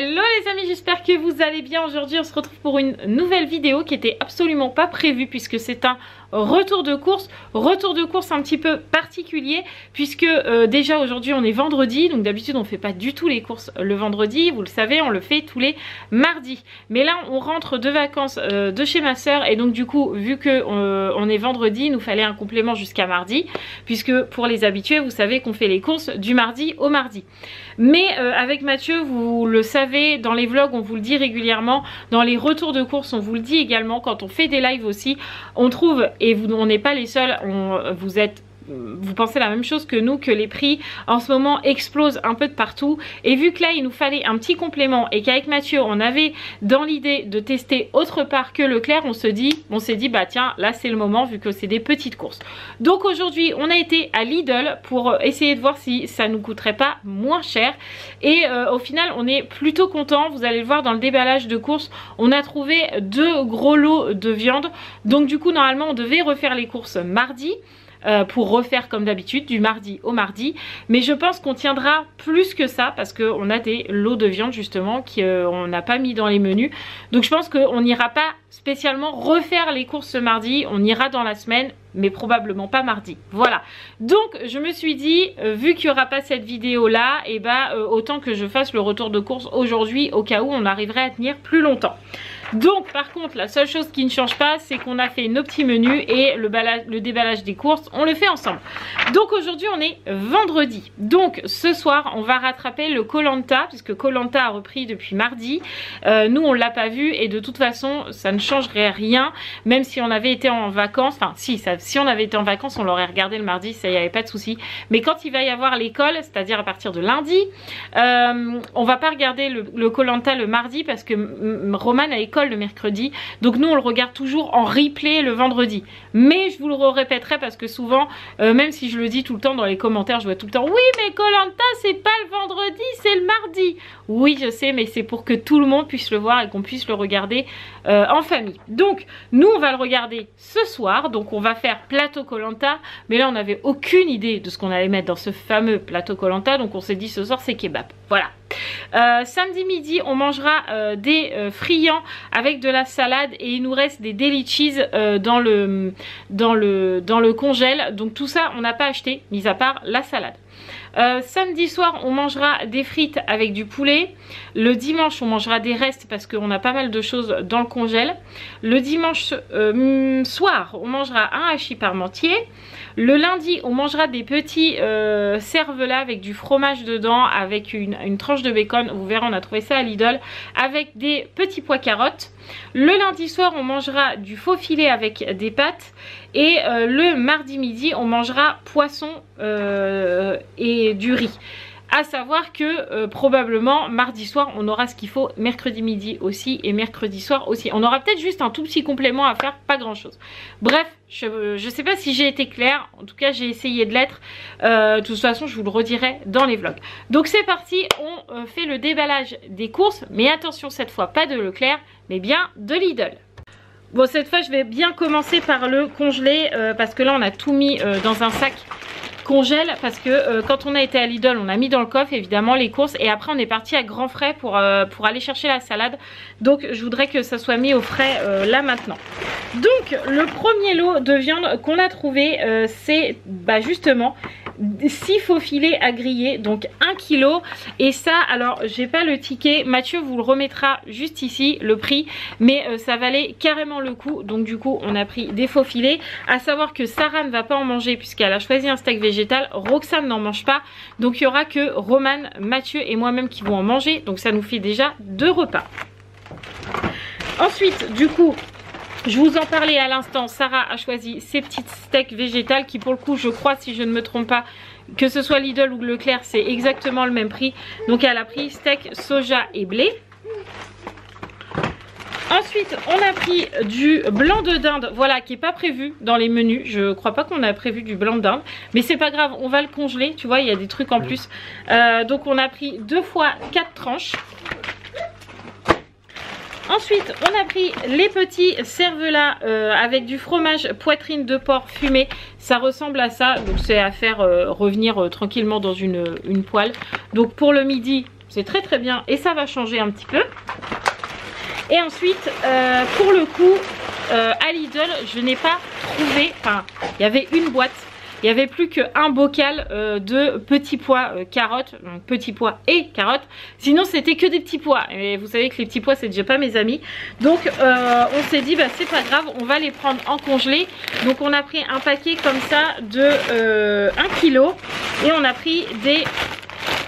Hello les amis, j'espère que vous allez bien. Aujourd'hui on se retrouve pour une nouvelle vidéo qui était absolument pas prévue puisque c'est un retour de course un petit peu particulier puisque déjà aujourd'hui on est vendredi, donc d'habitude on fait pas du tout les courses le vendredi, vous le savez, on le fait tous les mardis, mais là on rentre de vacances de chez ma soeur et donc du coup vu que on est vendredi, il nous fallait un complément jusqu'à mardi puisque pour les habitués vous savez qu'on fait les courses du mardi au mardi. Mais avec Mathieu, vous le savez, dans les vlogs on vous le dit régulièrement, dans les retours de course on vous le dit également, quand on fait des lives aussi, on trouve, et on n'est pas les seuls, vous pensez la même chose que nous, que les prix en ce moment explosent un peu de partout. Et vu que là il nous fallait un petit complément et qu'avec Mathieu on avait dans l'idée de tester autre part que Leclerc, on s'est dit bah tiens, là c'est le moment vu que c'est des petites courses. Donc aujourd'hui on a été à Lidl pour essayer de voir si ça nous coûterait pas moins cher. Et au final on est plutôt content. Vous allez le voir dans le déballage de courses, on a trouvé 2 gros lots de viande. Donc du coup normalement on devait refaire les courses mardi. Pour refaire comme d'habitude du mardi au mardi, mais je pense qu'on tiendra plus que ça parce qu'on a des lots de viande justement qu'on n'a pas mis dans les menus, donc je pense qu'on n'ira pas spécialement refaire les courses ce mardi, on ira dans la semaine mais probablement pas mardi. Voilà, donc je me suis dit vu qu'il n'y aura pas cette vidéo là, et autant que je fasse le retour de course aujourd'hui au cas où on arriverait à tenir plus longtemps. Donc par contre la seule chose qui ne change pas, c'est qu'on a fait nos petits menus et le déballage des courses on le fait ensemble. Donc aujourd'hui on est vendredi, donc ce soir on va rattraper le Koh-Lanta puisque Koh-Lanta a repris depuis mardi. Nous on l'a pas vu et de toute façon ça ne changerait rien, même si on avait été en vacances, enfin si on avait été en vacances on l'aurait regardé le mardi, ça y avait pas de souci, mais quand il va y avoir l'école, c'est à dire à partir de lundi, on va pas regarder le Koh-Lanta le mardi parce que Roman a école le mercredi, donc nous on le regarde toujours en replay le vendredi. Mais je vous le répéterai parce que souvent même si je le dis tout le temps dans les commentaires, je vois tout le temps oui mais Koh-Lanta c'est pas le vendredi, c'est le mardi. Oui je sais, mais c'est pour que tout le monde puisse le voir et qu'on puisse le regarder en famille. Donc nous on va le regarder ce soir, donc on va faire plateau Koh-Lanta, mais là on n'avait aucune idée de ce qu'on allait mettre dans ce fameux plateau Koh-Lanta, donc on s'est dit ce soir c'est kebab. Voilà. Samedi midi on mangera des friands avec de la salade et il nous reste des deli cheese dans le congèle, donc tout ça on n'a pas acheté mis à part la salade. Samedi soir on mangera des frites avec du poulet. Le dimanche on mangera des restes parce qu'on a pas mal de choses dans le congèle. Le dimanche soir on mangera un hachis parmentier. Le lundi on mangera des petits cervelas avec du fromage dedans, avec une tranche de bacon. Vous verrez on a trouvé ça à Lidl, avec des petits pois carottes. Le lundi soir on mangera du faux filet avec des pâtes. Et le mardi midi on mangera poisson et du riz. À savoir que probablement mardi soir on aura ce qu'il faut, mercredi midi aussi et mercredi soir aussi. On aura peut-être juste un tout petit complément à faire, pas grand chose. Bref, je sais pas si j'ai été claire, en tout cas j'ai essayé de l'être. De toute façon je vous le redirai dans les vlogs. Donc c'est parti, on fait le déballage des courses, mais attention cette fois pas de Leclerc mais bien de Lidl. Bon cette fois je vais bien commencer par le congelé parce que là on a tout mis dans un sac congèle parce que quand on a été à Lidl on a mis dans le coffre évidemment les courses et après on est parti à grands frais pour aller chercher la salade, donc je voudrais que ça soit mis au frais là maintenant. Donc le premier lot de viande qu'on a trouvé c'est justement 6 faux filets à griller, donc 1 kg. Et ça, alors j'ai pas le ticket, Mathieu vous le remettra juste ici, le prix, mais ça valait carrément le coup. Donc du coup on a pris des faux filets. À savoir que Sarah ne va pas en manger puisqu'elle a choisi un steak végétal, Roxane n'en mange pas, donc il y aura que Roman, Mathieu et moi-même qui vont en manger, donc ça nous fait déjà 2 repas. Ensuite du coup, je vous en parlais à l'instant, Sarah a choisi ces petites steaks végétales qui pour le coup je crois, si je ne me trompe pas, que ce soit Lidl ou Leclerc c'est exactement le même prix. Donc elle a pris steak soja et blé. Ensuite on a pris du blanc de dinde, voilà, qui n'est pas prévu dans les menus. Je crois pas qu'on a prévu du blanc de dinde, mais c'est pas grave, on va le congeler, tu vois il y a des trucs en plus. Donc on a pris 2 fois 4 tranches. Ensuite on a pris les petits cervelas avec du fromage poitrine de porc fumé. Ça ressemble à ça, donc c'est à faire revenir tranquillement dans une poêle. Donc pour le midi c'est très très bien et ça va changer un petit peu. Et ensuite pour le coup à Lidl je n'ai pas trouvé, enfin il y avait une boîte, il n'y avait plus qu'un bocal de petits pois carottes, donc petits pois et carottes, sinon c'était que des petits pois et vous savez que les petits pois c'est déjà pas mes amis, donc on s'est dit bah c'est pas grave, on va les prendre en congelé. Donc on a pris un paquet comme ça de 1 kg et on a pris des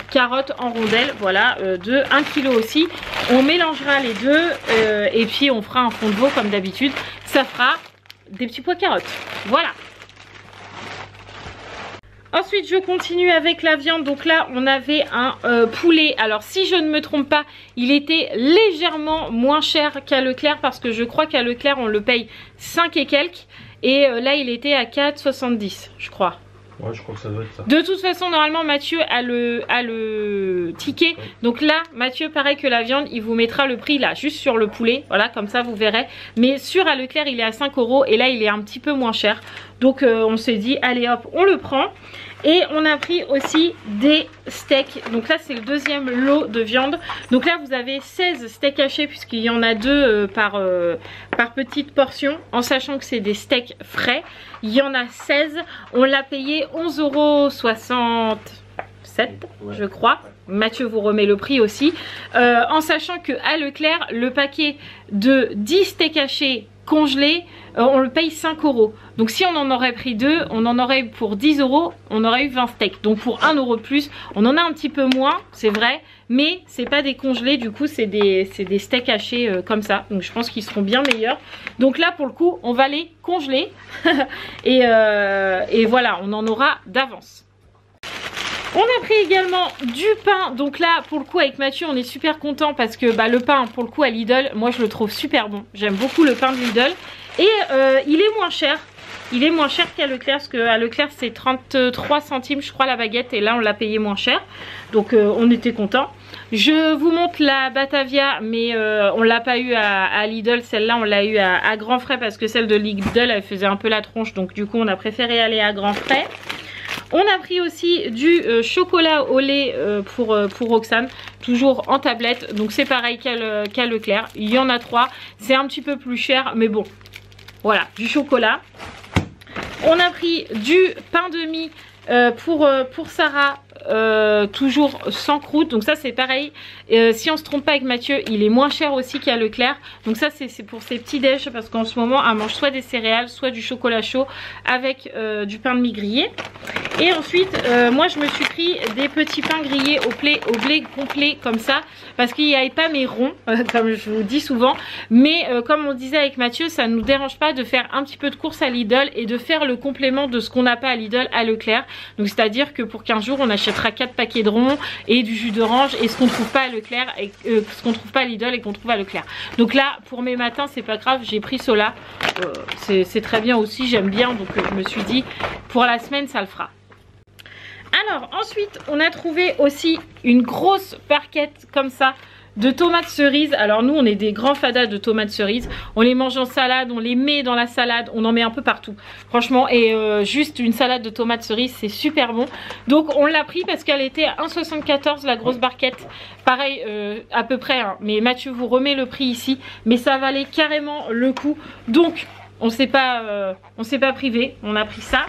carottes en rondelles, voilà, de 1 kg aussi. On mélangera les deux et puis on fera un fond de veau comme d'habitude, ça fera des petits pois carottes, voilà. Ensuite je continue avec la viande. Donc là on avait un poulet, alors si je ne me trompe pas il était légèrement moins cher qu'à Leclerc, parce que je crois qu'à Leclerc on le paye 5 et quelques et là il était à 4,70 je crois. Ouais, je crois que ça doit être ça. De toute façon normalement Mathieu a le ticket, donc là Mathieu pareil que la viande il vous mettra le prix là juste sur le poulet, voilà, comme ça vous verrez. Mais sur à Leclerc il est à 5 € et là il est un petit peu moins cher, donc on s'est dit allez hop on le prend. Et on a pris aussi des steaks, donc là c'est le deuxième lot de viande. Donc là vous avez 16 steaks hachés puisqu'il y en a 2 par petite portion, en sachant que c'est des steaks frais. Il y en a 16, on l'a payé 11,67 €, je crois. Mathieu vous remet le prix aussi, en sachant que à Leclerc le paquet de 10 steaks hachés congelés on le paye 5 €. Donc si on en aurait pris 2, on en aurait pour 10 €, on aurait eu 20 steaks. Donc pour 1 € de plus, on en a un petit peu moins, c'est vrai, mais c'est pas des congelés, du coup c'est des steaks hachés comme ça. Donc je pense qu'ils seront bien meilleurs. Donc là pour le coup, on va les congeler et voilà, on en aura d'avance. On a pris également du pain, donc là pour le coup avec Mathieu on est super content parce que bah, le pain pour le coup à Lidl, moi je le trouve super bon, j'aime beaucoup le pain de Lidl et il est moins cher. Il est moins cher qu'à Leclerc, parce qu'à Leclerc c'est 33 centimes je crois la baguette et là on l'a payé moins cher, donc on était content. Je vous montre la Batavia mais on l'a pas eu à Lidl, celle-là on l'a eu à Grand Frais parce que celle de Lidl elle faisait un peu la tronche, donc du coup on a préféré aller à Grand Frais. On a pris aussi du chocolat au lait pour Roxane, toujours en tablette, donc c'est pareil qu'à Leclerc, il y en a 3, c'est un petit peu plus cher mais bon, voilà, du chocolat. On a pris du pain de mie pour Sarah, toujours sans croûte, donc ça c'est pareil, si on se trompe pas avec Mathieu il est moins cher aussi qu'à Leclerc, donc ça c'est pour ses petits déj parce qu'en ce moment elle mange soit des céréales soit du chocolat chaud avec du pain de mie grillé. Et ensuite moi je me suis pris des petits pains grillés au blé complet comme ça, parce qu'il n'y avait pas mes ronds comme je vous dis souvent, mais comme on disait avec Mathieu, ça ne nous dérange pas de faire un petit peu de course à Lidl et de faire le complément de ce qu'on n'a pas à Lidl à Leclerc. Donc c'est à dire que pour 15 jours on achètera 4 paquets de ronds et du jus d'orange et ce qu'on trouve pas à Leclerc et ce qu'on trouve pas à Lidl et qu'on trouve à Leclerc. Donc là pour mes matins c'est pas grave, j'ai pris cela, c'est très bien aussi, j'aime bien, donc je me suis dit pour la semaine ça le fera. Alors ensuite on a trouvé aussi une grosse barquette comme ça de tomates cerises. Alors nous on est des grands fadas de tomates cerises, on les mange en salade, on les met dans la salade, on en met un peu partout franchement, et juste une salade de tomates cerises c'est super bon. Donc on l'a pris parce qu'elle était à 1,74 la grosse barquette, pareil à peu près hein, mais Mathieu vous remet le prix ici, mais ça valait carrément le coup, donc on s'est pas privé, on a pris ça.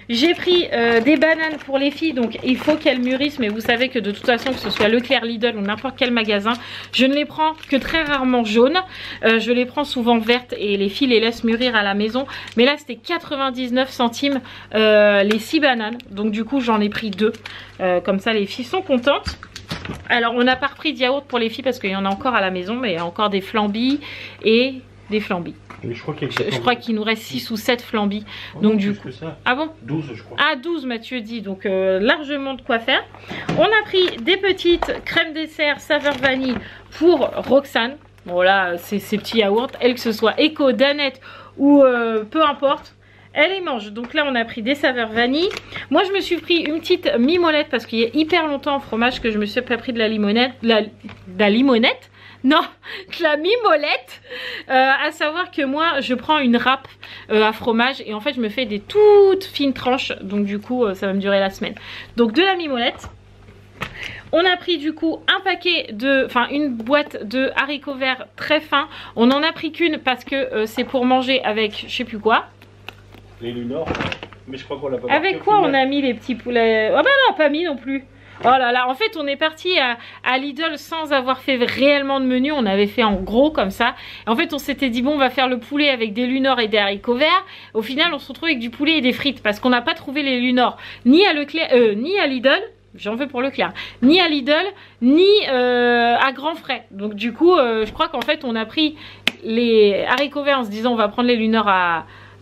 J'ai pris des bananes pour les filles, donc il faut qu'elles mûrissent, mais vous savez que de toute façon que ce soit Leclerc, Lidl ou n'importe quel magasin, je ne les prends que très rarement jaunes, je les prends souvent vertes et les filles les laissent mûrir à la maison. Mais là c'était 99 centimes les 6 bananes, donc du coup j'en ai pris 2, comme ça les filles sont contentes. Alors on n'a pas repris de yaourt pour les filles parce qu'il y en a encore à la maison, mais il y a encore des flambis et des flambis. Je crois qu'il nous reste 6 ou 7 flambis. Oh, donc du coup. Ah bon? 12 je crois. Ah 12 Mathieu dit, donc largement de quoi faire. On a pris des petites crèmes dessert saveur vanille pour Roxane. Bon là c'est ces petits yaourts, elle que ce soit Eco, Danette ou peu importe, elle les mange. Donc là on a pris des saveurs vanille. Moi je me suis pris une petite mimolette parce qu'il y a hyper longtemps en fromage que je me suis pas pris de la limonette. La limonette? Non, de la mimolette. À savoir que moi je prends une râpe à fromage et en fait je me fais des toutes fines tranches. Donc du coup ça va me durer la semaine. Donc de la mimolette. On a pris du coup un paquet de, enfin une boîte de haricots verts très fins. On n'en a pris qu'une parce que c'est pour manger avec je sais plus quoi. Les lunars, mais je crois qu'on l'a pas. Avec quoi on a mis les petits poulets? Oh bah non, pas mis non plus. Oh là là, en fait on est parti à Lidl sans avoir fait réellement de menu. On avait fait en gros comme ça. En fait on s'était dit bon on va faire le poulet avec des lunars et des haricots verts. Au final on se retrouve avec du poulet et des frites parce qu'on n'a pas trouvé les lunars ni à Leclerc, ni à Lidl. J'en veux pour Leclerc, ni à Lidl, ni à Grand Frais. Donc du coup, je crois qu'en fait, on a pris les haricots verts en se disant on va prendre les lunars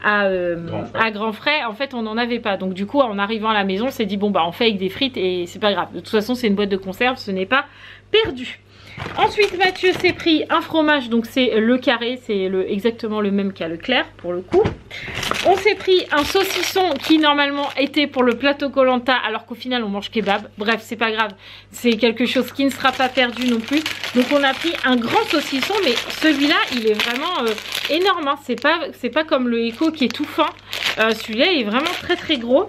à Grand Frais. En fait, on n'en avait pas. Donc du coup, en arrivant à la maison, on s'est dit bon bah on fait avec des frites et c'est pas grave. De toute façon, c'est une boîte de conserve, ce n'est pas perdu. Ensuite, Mathieu s'est pris un fromage, donc c'est le carré, c'est exactement le même qu'à Leclerc pour le coup. On s'est pris un saucisson qui normalement était pour le plateau Koh-Lanta alors qu'au final on mange kebab. Bref, c'est pas grave, c'est quelque chose qui ne sera pas perdu non plus. Donc on a pris un grand saucisson, mais celui-là il est vraiment énorme, hein. C'est pas comme le Eco qui est tout fin. Celui-là il est vraiment très très gros.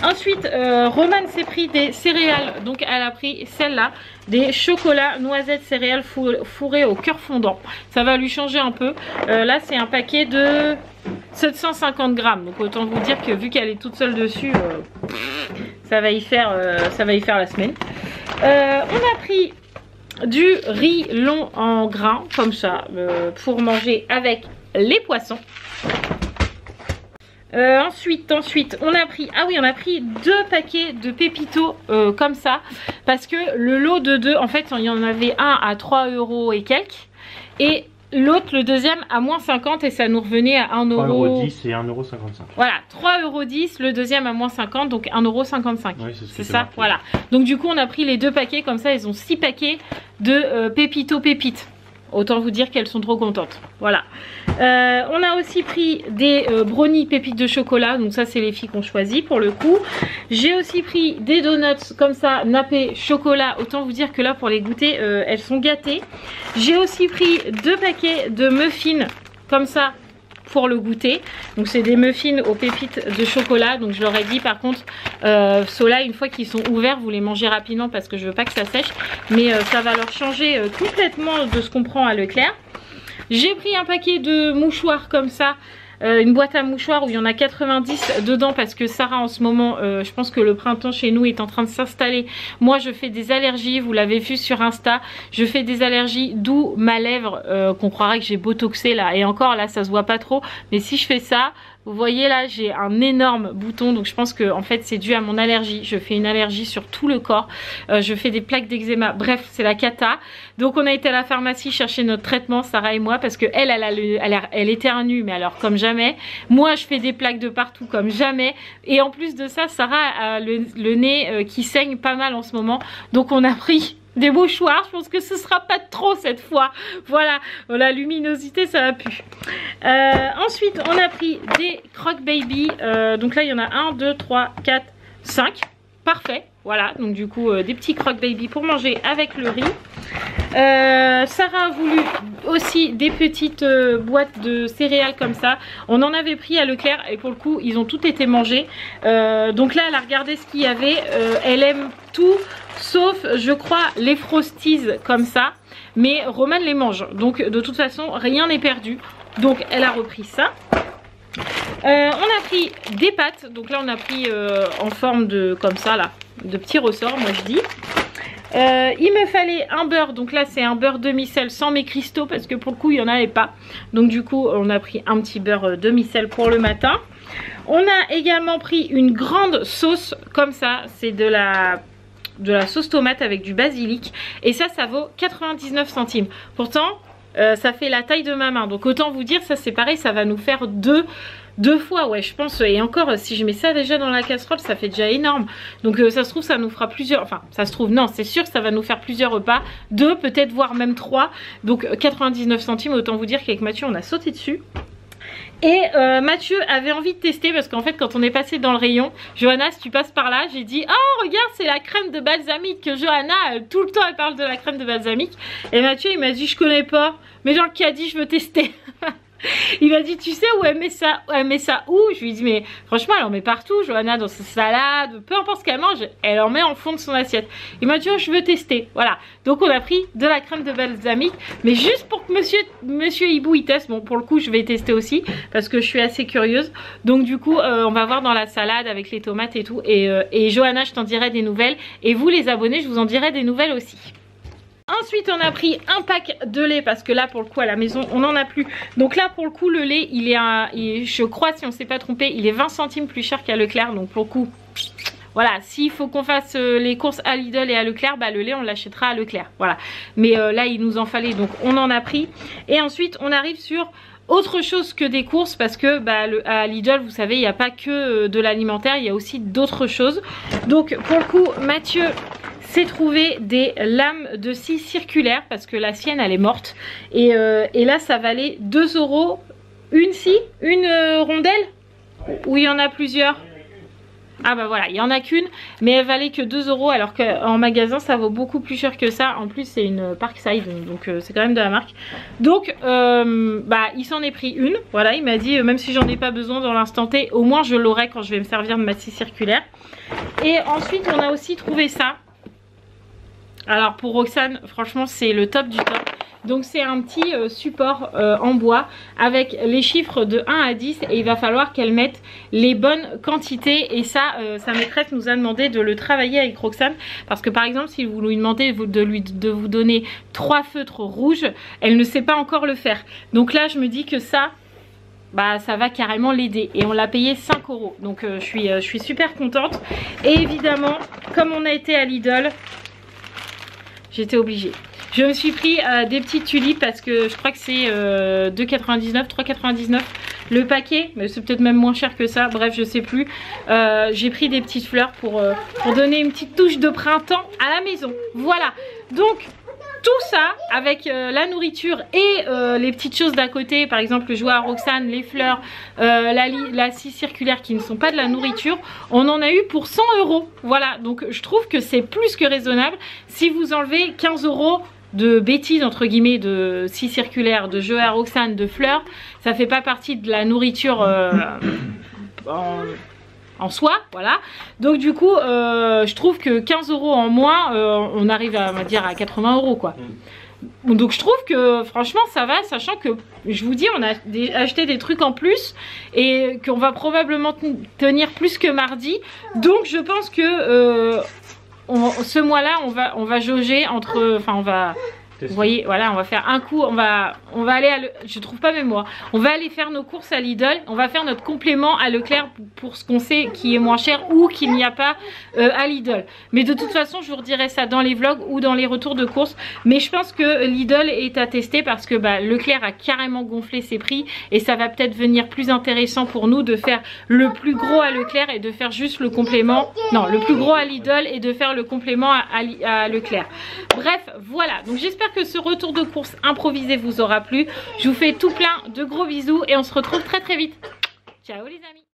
Ensuite, Romane s'est pris des céréales, donc elle a pris celle-là, des chocolats noisettes céréales fourrés au cœur fondant. Ça va lui changer un peu. Là, c'est un paquet de 750 grammes, donc autant vous dire que vu qu'elle est toute seule dessus, ça va y faire la semaine. On a pris du riz long en grains, comme ça, pour manger avec les poissons. Ensuite, on a pris, ah oui, on a pris 2 paquets de pépitos comme ça, parce que le lot de 2, en fait, il y en avait un à 3 € et quelques, et l'autre, le deuxième, à moins 50, et ça nous revenait à 1 €. 3,10 € et 1,55 €. Voilà, 3,10 €, le deuxième à moins 50, donc 1,55 €. Oui, c'est ça, voilà. Donc du coup, on a pris les 2 paquets, comme ça, ils ont 6 paquets de pépitos pépites. Autant vous dire qu'elles sont trop contentes. Voilà. On a aussi pris des brownies pépites de chocolat. Donc ça, c'est les filles qu'on choisit pour le coup. J'ai aussi pris des donuts comme ça, nappés chocolat. Autant vous dire que là, pour les goûter, elles sont gâtées. J'ai aussi pris 2 paquets de muffins comme ça pour le goûter. Donc c'est des muffins aux pépites de chocolat. Donc je leur ai dit par contre, ceux-là une fois qu'ils sont ouverts, vous les mangez rapidement parce que je veux pas que ça sèche. Mais ça va leur changer complètement de ce qu'on prend à Leclerc. J'ai pris un paquet de mouchoirs comme ça. Une boîte à mouchoirs où il y en a 90 dedans parce que Sarah en ce moment, je pense que le printemps chez nous est en train de s'installer. Moi je fais des allergies, vous l'avez vu sur Insta, je fais des allergies, d'où ma lèvre qu'on croirait que j'ai botoxé là. Et encore là ça se voit pas trop, mais si je fais ça, vous voyez là j'ai un énorme bouton, donc je pense que en fait c'est dû à mon allergie. Je fais une allergie sur tout le corps, je fais des plaques d'eczéma, bref c'est la cata. Donc on a été à la pharmacie chercher notre traitement, Sarah et moi, parce que elle éternue, mais alors comme jamais. Moi je fais des plaques de partout comme jamais, et en plus de ça Sarah a le nez qui saigne pas mal en ce moment, donc on a pris des mouchoirs. Je pense que ce sera pas trop cette fois. Voilà, la luminosité ça va plus. Ensuite on a pris des croque baby, donc là il y en a 1, 2, 3, 4, 5. Parfait, voilà, donc du coup des petits croque baby pour manger avec le riz. Sarah a voulu aussi des petites boîtes de céréales comme ça. On en avait pris à Leclerc et pour le coup ils ont toutes été mangées. Donc là elle a regardé ce qu'il y avait. Elle aime tout sauf je crois les Frosties comme ça, mais Romane les mange, donc de toute façon rien n'est perdu. Donc elle a repris ça. On a pris des pâtes, donc là on a pris en forme de comme ça là, de petits ressorts moi je dis. Il me fallait un beurre, donc là c'est un beurre demi-sel sans mes cristaux parce que pour le coup il n'y en avait pas. Donc du coup on a pris un petit beurre demi-sel pour le matin. On a également pris une grande sauce comme ça, c'est de la sauce tomate avec du basilic. Et ça vaut 99 centimes. Pourtant ça fait la taille de ma main, donc autant vous dire ça c'est pareil, ça va nous faire deux fois, ouais je pense. Et encore si je mets ça déjà dans la casserole ça fait déjà énorme. Donc ça se trouve ça nous fera plusieurs, enfin ça se trouve non c'est sûr ça va nous faire plusieurs repas, 2 peut-être voire même 3. Donc 99 centimes, autant vous dire qu'avec Mathieu on a sauté dessus. Et Mathieu avait envie de tester parce qu'en fait quand on est passé dans le rayon, Johanna si tu passes par là, j'ai dit oh regarde c'est la crème de balsamique que Johanna tout le temps elle parle de la crème de balsamique. Et Mathieu il m'a dit je connais pas, mais genre qui a dit je veux tester. Il m'a dit, tu sais où elle met ça? Elle met ça où? Je lui ai dit, mais franchement, elle en met partout, Johanna, dans sa salade, peu importe ce qu'elle mange, elle en met en fond de son assiette. Il m'a dit, oh, je veux tester. Voilà. Donc, on a pris de la crème de balsamique, mais juste pour que monsieur Hibou il teste. Bon, pour le coup, je vais tester aussi, parce que je suis assez curieuse. Donc, du coup, on va voir dans la salade avec les tomates et tout. Et Johanna, je t'en dirai des nouvelles. Et vous, les abonnés, je vous en dirai des nouvelles aussi. Ensuite on a pris un pack de lait parce que là pour le coup à la maison on n'en a plus. Donc là pour le coup le lait il est je crois, si on ne s'est pas trompé, il est 20 centimes plus cher qu'à Leclerc. Donc pour le coup voilà, s'il faut qu'on fasse les courses à Lidl et à Leclerc, bah le lait on l'achètera à Leclerc. Voilà. Mais là il nous en fallait donc on en a pris. Et ensuite on arrive sur autre chose que des courses parce que bah, à Lidl vous savez il n'y a pas que de l'alimentaire, il y a aussi d'autres choses. Donc pour le coup Mathieu s'est trouvé des lames de scie circulaires parce que la sienne elle est morte. Et là ça valait 2 € une scie, une rondelle, ou il y en a plusieurs. Ah bah voilà, il n'y en a qu'une, mais elle valait que 2 € alors qu'en magasin ça vaut beaucoup plus cher que ça. En plus c'est une Parkside, donc c'est quand même de la marque. Donc bah il s'en est pris une, voilà, il m'a dit même si j'en ai pas besoin dans l'instant T, au moins je l'aurai quand je vais me servir de ma scie circulaire. Et ensuite on a aussi trouvé ça. Alors pour Roxane franchement c'est le top du top. Donc c'est un petit support en bois avec les chiffres de 1 à 10 et il va falloir qu'elle mette les bonnes quantités. Et ça, sa maîtresse nous a demandé de le travailler avec Roxane parce que par exemple si vous lui demandez de vous donner 3 feutres rouges, elle ne sait pas encore le faire. Donc là je me dis que ça, bah ça va carrément l'aider et on l'a payé 5 €. Donc je suis super contente. Et évidemment comme on a été à Lidl, j'étais obligée. Je me suis pris des petites tulipes parce que je crois que c'est 2,99, 3,99 le paquet. Mais c'est peut-être même moins cher que ça, bref je sais plus. J'ai pris des petites fleurs pour donner une petite touche de printemps à la maison. Voilà, donc tout ça avec la nourriture et les petites choses d'à côté, par exemple le jouet à Roxane, les fleurs, la scie circulaire qui ne sont pas de la nourriture, on en a eu pour 100 €. Voilà, donc je trouve que c'est plus que raisonnable. Si vous enlevez 15 € de bêtises entre guillemets, de scie circulaire, de jouet à Roxane, de fleurs, ça fait pas partie de la nourriture en soi, voilà. Donc du coup je trouve que 15 € en moins on arrive à, on va dire, à 80 € quoi. Donc je trouve que franchement ça va, sachant que je vous dis on a acheté des trucs en plus et qu'on va probablement tenir plus que mardi. Donc je pense que ce mois là on va jauger entre, enfin on va, vous voyez, voilà, on va faire un coup, on va aller je trouve pas mes mots, on va aller faire nos courses à Lidl, on va faire notre complément à Leclerc pour ce qu'on sait qui est moins cher ou qu'il n'y a pas à Lidl. Mais de toute façon je vous redirai ça dans les vlogs ou dans les retours de courses. Mais je pense que Lidl est à tester parce que bah, Leclerc a carrément gonflé ses prix et ça va peut-être venir plus intéressant pour nous de faire le plus gros à Leclerc et de faire juste le complément, non, le plus gros à Lidl et de faire le complément à Leclerc. Bref, voilà, donc j'espère que ce retour de course improvisé vous aura plu. Je vous fais tout plein de gros bisous et on se retrouve très très vite. Ciao les amis.